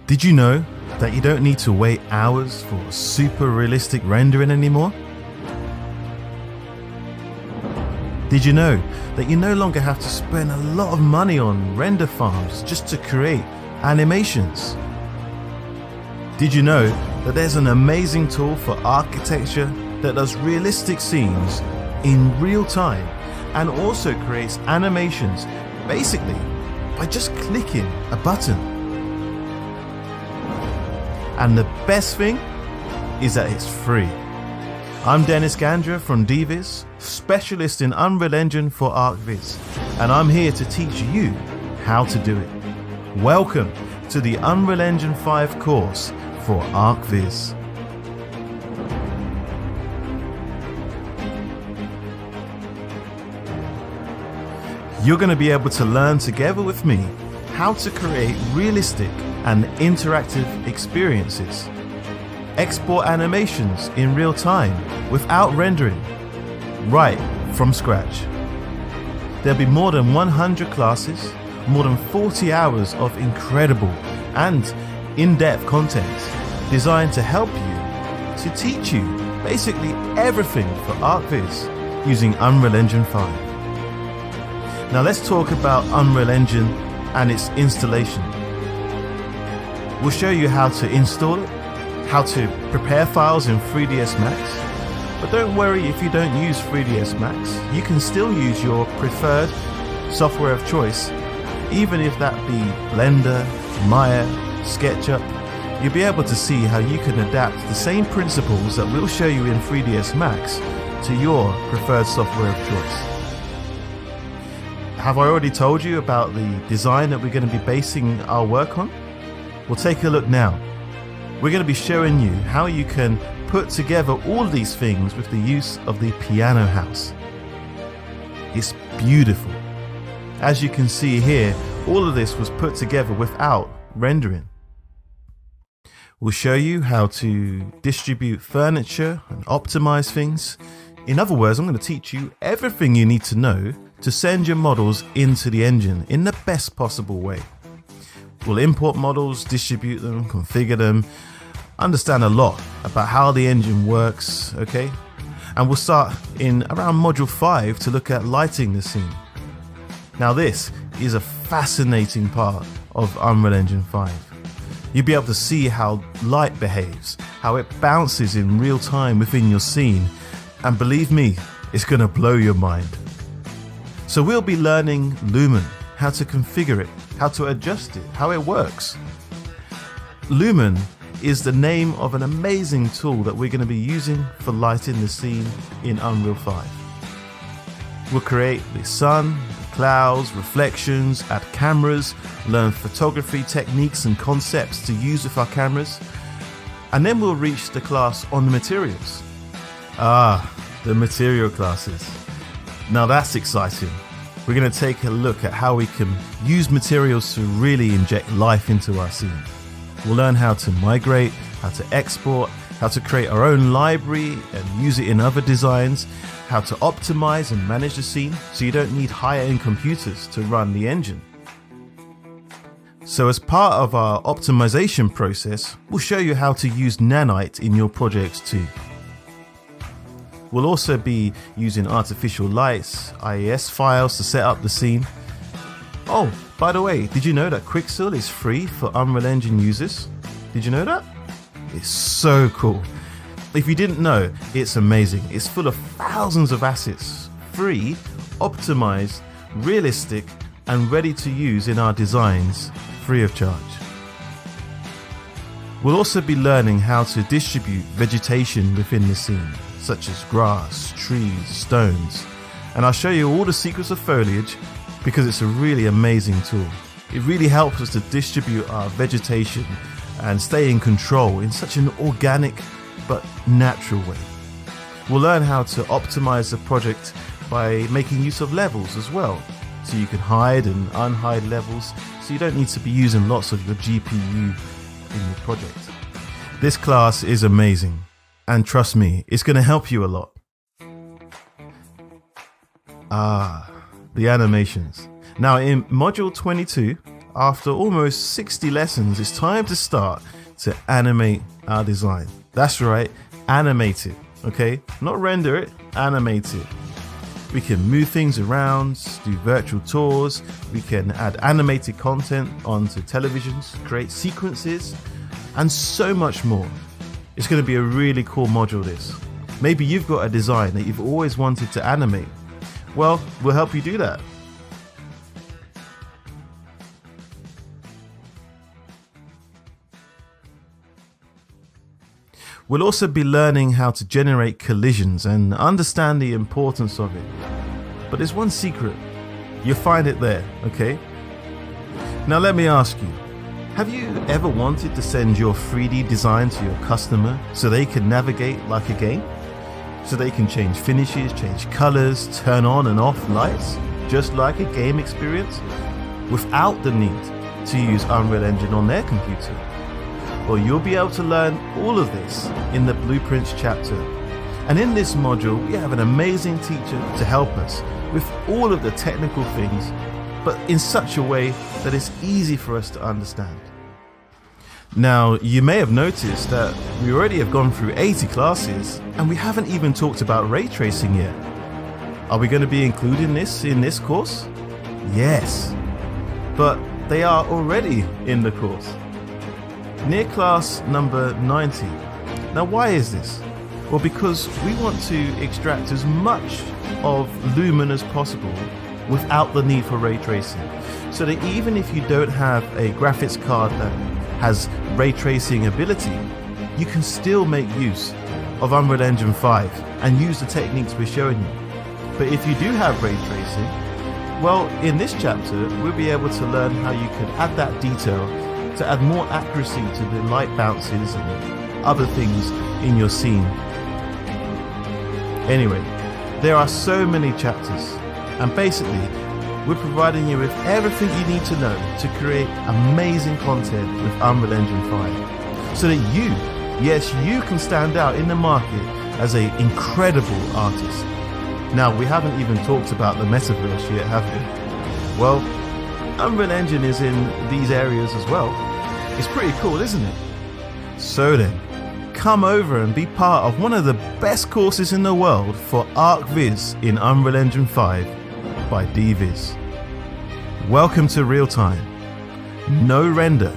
Did you know that you don't need to wait hours for super realistic rendering anymore? Did you know that you no longer have to spend a lot of money on render farms just to create animations? Did you know that there's an amazing tool for architecture that does realistic scenes in real time and also creates animations basically by just clicking a button? And the best thing is that it's free. I'm Dennis Gandra from Dviz, specialist in Unreal Engine for archviz, and I'm here to teach you how to do it. Welcome to the Unreal Engine 5 course for archviz. You're going to be able to learn together with me how to create realistic and interactive experiences. Export animations in real time without rendering, right from scratch. There'll be more than 100 classes, more than 40 hours of incredible and in-depth content designed to help you, to teach you basically everything for archviz using Unreal Engine 5. Now let's talk about Unreal Engine and its installation. We'll show you how to install it, how to prepare files in 3ds Max. But don't worry if you don't use 3ds Max, you can still use your preferred software of choice, even if that be Blender, Maya, SketchUp. You'll be able to see how you can adapt the same principles that we'll show you in 3ds Max to your preferred software of choice. Have I already told you about the design that we're going to be basing our work on? Well, take a look now. We're going to be showing you how you can put together all these things with the use of the piano house. It's beautiful. As you can see here, all of this was put together without rendering. We'll show you how to distribute furniture and optimize things. In other words, I'm going to teach you everything you need to know to send your models into the engine in the best possible way. We'll import models, distribute them, configure them, understand a lot about how the engine works, okay? And we'll start in around module 5 to look at lighting the scene. Now this is a fascinating part of Unreal Engine 5. You'll be able to see how light behaves, how it bounces in real time within your scene, and believe me, it's gonna blow your mind. So we'll be learning Lumen, how to configure it, how to adjust it, how it works. Lumen is the name of an amazing tool that we're going to be using for lighting the scene in Unreal 5. We'll create the sun, the clouds, reflections, add cameras, learn photography techniques and concepts to use with our cameras, and then we'll reach the class on the materials. The material classes. Now that's exciting. We're going to take a look at how we can use materials to really inject life into our scene. We'll learn how to migrate, how to export, how to create our own library and use it in other designs, how to optimize and manage the scene so you don't need higher-end computers to run the engine. So as part of our optimization process, we'll show you how to use Nanite in your projects too. We'll also be using artificial lights, IES files to set up the scene. Oh, by the way, did you know that Quixel is free for Unreal Engine users? Did you know that? It's so cool. If you didn't know, it's amazing. It's full of thousands of assets, free, optimized, realistic, and ready to use in our designs, free of charge. We'll also be learning how to distribute vegetation within the scene, such as grass, trees, stones, and I'll show you all the secrets of foliage because it's a really amazing tool. It really helps us to distribute our vegetation and stay in control in such an organic but natural way. We'll learn how to optimize the project by making use of levels as well, so you can hide and unhide levels, so you don't need to be using lots of your GPU in your project. This class is amazing. And trust me, it's going to help you a lot. The animations. Now in module 22, after almost 60 lessons, it's time to start to animate our design. That's right, animate it, okay? Not render it, animate it. We can move things around, do virtual tours, we can add animated content onto televisions, create sequences, and so much more. It's going to be a really cool module, this. Maybe you've got a design that you've always wanted to animate. Well, we'll help you do that. We'll also be learning how to generate collisions and understand the importance of it. But there's one secret. You'll find it there, okay? Now let me ask you, have you ever wanted to send your 3D design to your customer so they can navigate like a game? So they can change finishes, change colors, turn on and off lights, just like a game experience, without the need to use Unreal Engine on their computer? Well, you'll be able to learn all of this in the Blueprints chapter. And in this module, we have an amazing teacher to help us with all of the technical things, but in such a way that it's easy for us to understand. Now, you may have noticed that we already have gone through 80 classes and we haven't even talked about ray tracing yet. Are we going to be including this in this course? Yes, but they are already in the course. Near class number 90. Now why is this? Well, because we want to extract as much of Lumen as possible without the need for ray tracing. So that even if you don't have a graphics card that has ray tracing ability, you can still make use of Unreal Engine 5 and use the techniques we're showing you. But if you do have ray tracing, well, in this chapter, we'll be able to learn how you can add that detail to add more accuracy to the light bounces and other things in your scene. Anyway, there are so many chapters, and basically we're providing you with everything you need to know to create amazing content with Unreal Engine 5, so that you, yes, you can stand out in the market as an incredible artist. Now, we haven't even talked about the metaverse yet, have we? Well, Unreal Engine is in these areas as well. It's pretty cool, isn't it? So then, come over and be part of one of the best courses in the world for archviz in Unreal Engine 5 by Dviz. Welcome to real time. No render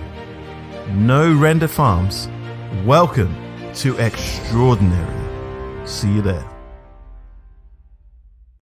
farms. Welcome to extraordinary. See you there.